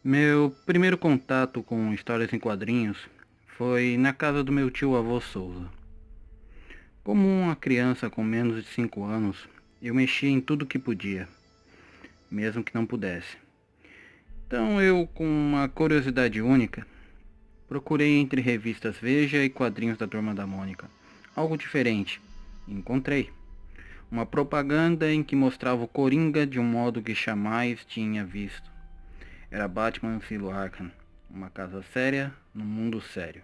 Meu primeiro contato com histórias em quadrinhos foi na casa do meu tio-avô Souza. Como uma criança com menos de 5 anos, eu mexia em tudo que podia, mesmo que não pudesse. Então eu, com uma curiosidade única, procurei entre revistas Veja e quadrinhos da Turma da Mônica algo diferente e encontrei uma propaganda em que mostrava o Coringa de um modo que jamais tinha visto. Era Batman Asilo Arkham, uma casa séria num mundo sério.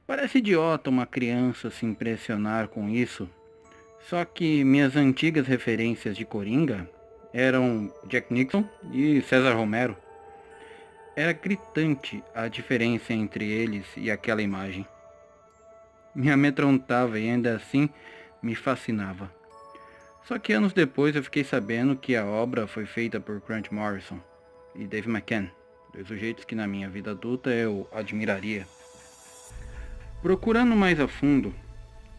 Parece idiota uma criança se impressionar com isso, só que minhas antigas referências de Coringa eram Jack Nixon e César Romero. Era gritante a diferença entre eles e aquela imagem. Me amedrontava e ainda assim me fascinava. Só que anos depois eu fiquei sabendo que a obra foi feita por Grant Morrison e Dave McCann, dois sujeitos que na minha vida adulta eu admiraria. Procurando mais a fundo,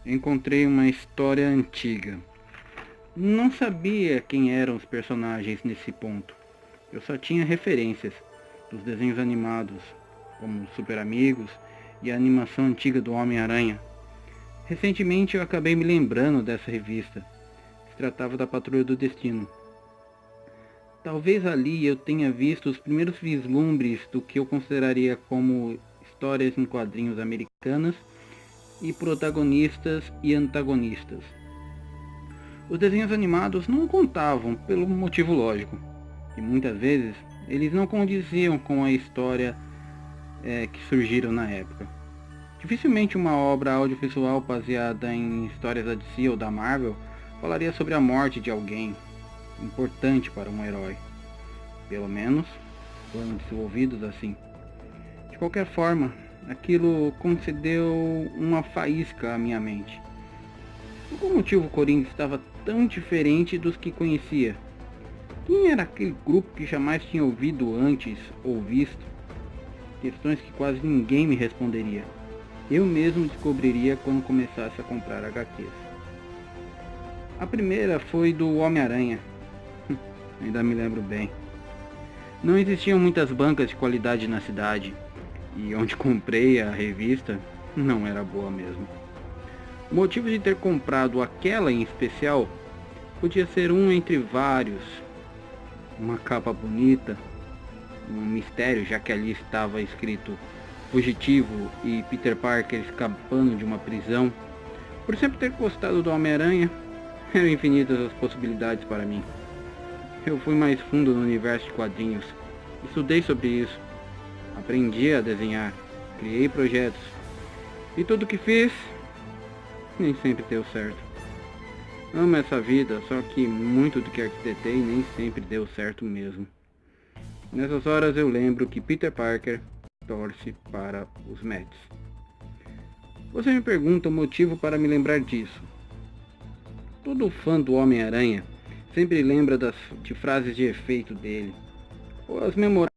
encontrei uma história antiga. Não sabia quem eram os personagens nesse ponto. Eu só tinha referências dos desenhos animados, como Super Amigos e a animação antiga do Homem-Aranha. Recentemente eu acabei me lembrando dessa revista. Se tratava da Patrulha do Destino. Talvez ali eu tenha visto os primeiros vislumbres do que eu consideraria como histórias em quadrinhos americanas e protagonistas e antagonistas. Os desenhos animados não contavam pelo motivo lógico, que muitas vezes eles não condiziam com a história que surgiram na época. Dificilmente uma obra audiovisual baseada em histórias da DC ou da Marvel falaria sobre a morte de alguém importante para um herói. Pelo menos foram desenvolvidos assim. De qualquer forma, aquilo concedeu uma faísca à minha mente. Por qual motivo o Coringa estava tão diferente dos que conhecia? Quem era aquele grupo que jamais tinha ouvido antes ou visto? Questões que quase ninguém me responderia. Eu mesmo descobriria quando começasse a comprar HQs. A primeira foi do Homem-Aranha. Ainda me lembro bem. Não existiam muitas bancas de qualidade na cidade, e onde comprei a revista não era boa mesmo. O motivo de ter comprado aquela em especial podia ser um entre vários. Uma capa bonita, um mistério, já que ali estava escrito Fugitivo e Peter Parker escapando de uma prisão. Por sempre ter gostado do Homem-Aranha, eram infinitas as possibilidades para mim. Eu fui mais fundo no universo de quadrinhos, estudei sobre isso, aprendi a desenhar, criei projetos, e tudo que fiz nem sempre deu certo. Amo essa vida, só que muito do que arquitetei nem sempre deu certo mesmo. Nessas horas eu lembro que Peter Parker torce para os Mets. Você me pergunta o motivo para me lembrar disso. Todo fã do Homem-Aranha sempre lembra de frases de efeito dele, ou as memoráveis,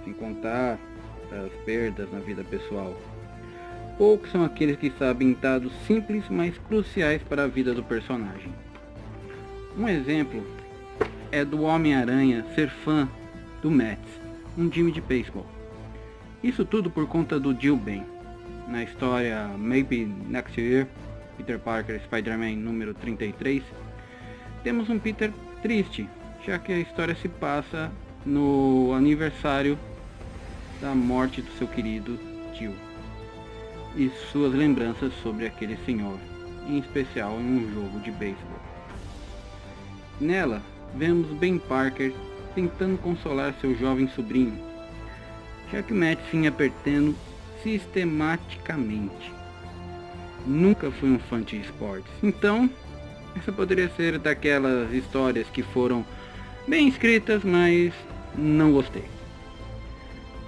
sem contar as perdas na vida pessoal. Poucos são aqueles que sabem dados simples, mas cruciais para a vida do personagem. Um exemplo é do Homem-Aranha ser fã do Mets, um time de beisebol. Isso tudo por conta do Jill Ben. Na história Maybe Next Year, Peter Parker Spider-Man número 33, temos um Peter triste, já que a história se passa no aniversário da morte do seu querido tio e suas lembranças sobre aquele senhor, em especial em um jogo de beisebol. Nela, vemos Ben Parker tentando consolar seu jovem sobrinho, já que Matt vinha perdendo sistematicamente. Nunca fui um fã de esportes, então essa poderia ser daquelas histórias que foram bem escritas, mas não gostei.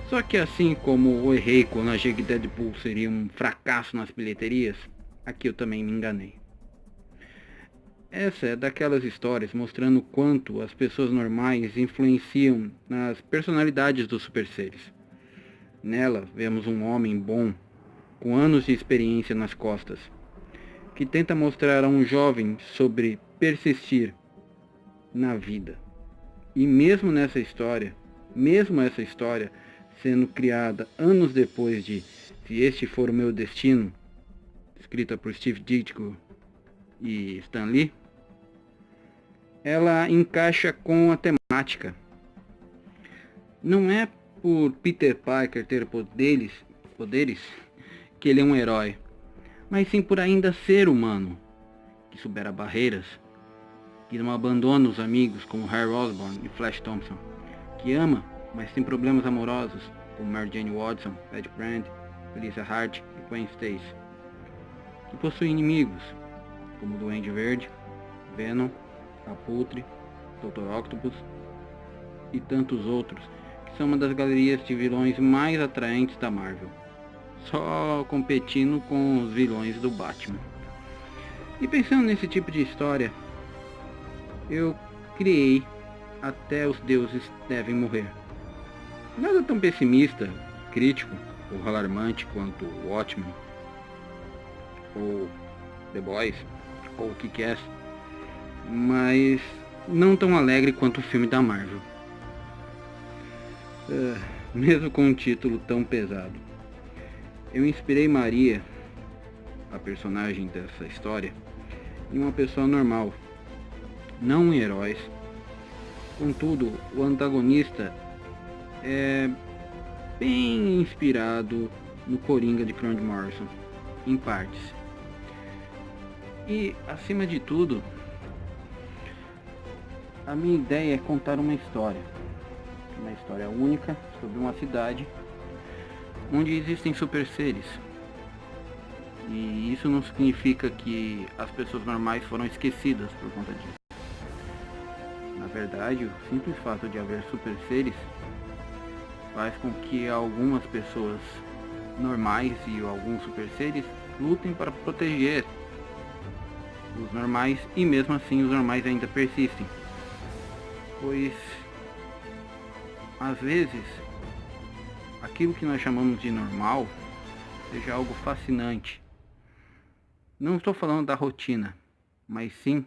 Só que assim como eu errei quando achei que Deadpool seria um fracasso nas bilheterias, aqui eu também me enganei. Essa é daquelas histórias mostrando o quanto as pessoas normais influenciam nas personalidades dos super-seres. Nela, vemos um homem bom, com anos de experiência nas costas, que tenta mostrar a um jovem sobre persistir na vida. E mesmo nessa história, Mesmo essa história sendo criada anos depois de Se Este For o Meu Destino, escrita por Steve Ditko e Stan Lee, ela encaixa com a temática. Não é por Peter Parker ter poderes que ele é um herói, mas sim por ainda ser humano, que supera barreiras, que não abandona os amigos como Harry Osborn e Flash Thompson, que ama, mas tem problemas amorosos como Mary Jane Watson, Patty Brand, Felicia Hart e Gwen Stacy, que possui inimigos como Duende Verde, Venom, Abutre, Dr. Octopus e tantos outros, que são uma das galerias de vilões mais atraentes da Marvel, só competindo com os vilões do Batman. E pensando nesse tipo de história, eu criei Até os Deuses Devem Morrer. Nada tão pessimista, crítico ou alarmante quanto Watchmen, ou The Boys, ou Kick-Ass, mas não tão alegre quanto o filme da Marvel. Mesmo com um título tão pesado. Eu inspirei Maria, a personagem dessa história, em uma pessoa normal, não em heróis. Contudo, o antagonista é bem inspirado no Coringa de Grant Morrison, em partes. E, acima de tudo, a minha ideia é contar uma história única sobre uma cidade onde existem super seres. E isso não significa que as pessoas normais foram esquecidas por conta disso. Na verdade, o simples fato de haver super seres faz com que algumas pessoas normais e alguns super seres lutem para proteger os normais, e mesmo assim os normais ainda persistem, pois às vezes aquilo que nós chamamos de normal seja algo fascinante. Não estou falando da rotina, mas sim